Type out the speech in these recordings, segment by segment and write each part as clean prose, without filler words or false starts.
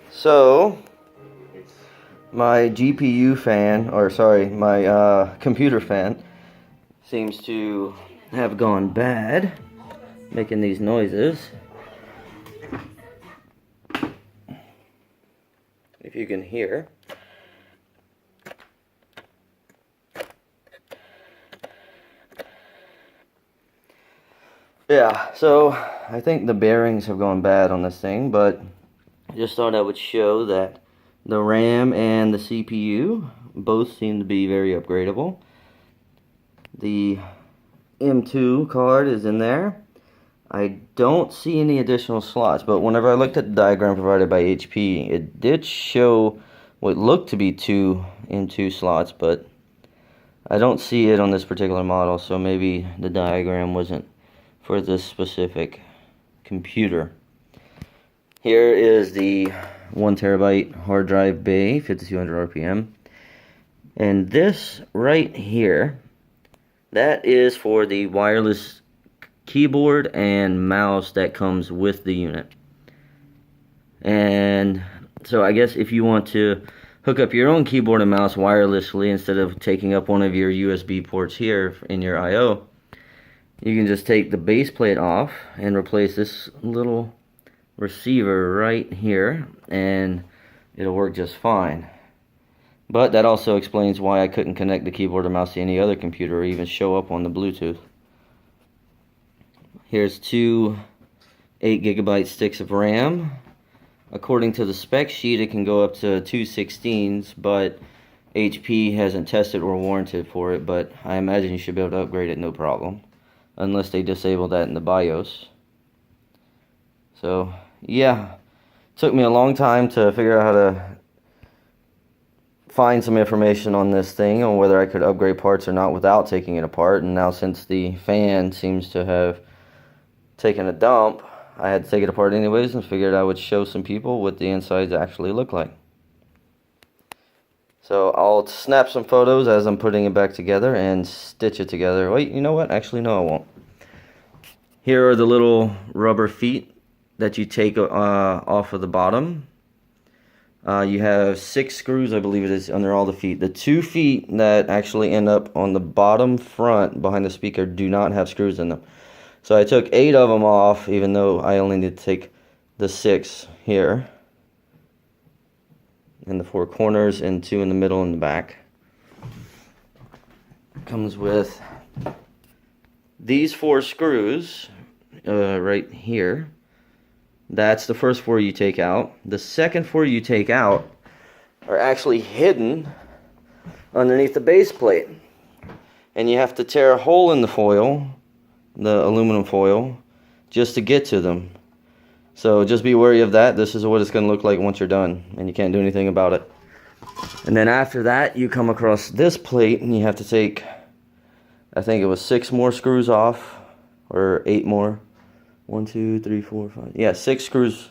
So, my GPU fan, or sorry, my computer fan seems to have gone bad, making these noises. If you can hear. Yeah, so I think the bearings have gone bad on this thing, but I just thought I would show that the RAM and the CPU both seem to be very upgradable. The M2 card is in there. I don't see any additional slots, but whenever I looked at the diagram provided by HP, it did show what looked to be two M2 slots, but I don't see it on this particular model, so maybe the diagram wasn't for this specific computer. Here is the 1TB hard drive bay, 5200 RPM. And this right here, that is for the wireless keyboard and mouse that comes with the unit. And so I guess if you want to hook up your own keyboard and mouse wirelessly instead of taking up one of your USB ports here in your I/O, you can just take the base plate off and replace this little receiver right here, and it'll work just fine. But that also explains why I couldn't connect the keyboard or mouse to any other computer or even show up on the Bluetooth. Here's two 8GB sticks of RAM. According to the spec sheet, it can go up to 216s, but HP hasn't tested or warranted for it, but I imagine you should be able to upgrade it no problem, unless they disable that in the BIOS. So, yeah, took me a long time to figure out how to find some information on this thing, on whether I could upgrade parts or not without taking it apart. And now since the fan seems to have taken a dump, I had to take it apart anyways and figured I would show some people what the insides actually look like. So I'll snap some photos as I'm putting it back together and stitch it together. Wait, you know what? Actually, no, I won't. Here are the little rubber feet that you take off of the bottom. You have 6 screws, I believe it is, under all the feet. The 2 feet that actually end up on the bottom front behind the speaker do not have screws in them. So I took 8 of them off, even though I only need to take the 6 here, in the 4 corners, and 2 in the middle and the back. Comes with these 4 screws right here. That's the first 4 you take out. The second 4 you take out are actually hidden underneath the base plate. And you have to tear a hole in the foil, the aluminum foil, just to get to them. So just be wary of that. This is what it's going to look like once you're done, and you can't do anything about it. And then after that, you come across this plate, and you have to take, I think it was 6 more screws off, or 8 more. 1, 2, 3, 4, 5. Yeah, 6 screws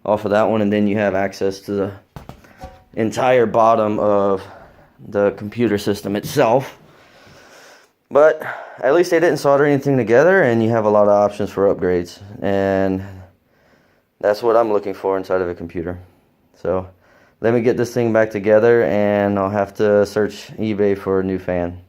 off of that one, and then you have access to the entire bottom of the computer system itself. But at least they didn't solder anything together, and you have a lot of options for upgrades. And that's what I'm looking for inside of a computer. So let me get this thing back together, and I'll have to search eBay for a new fan.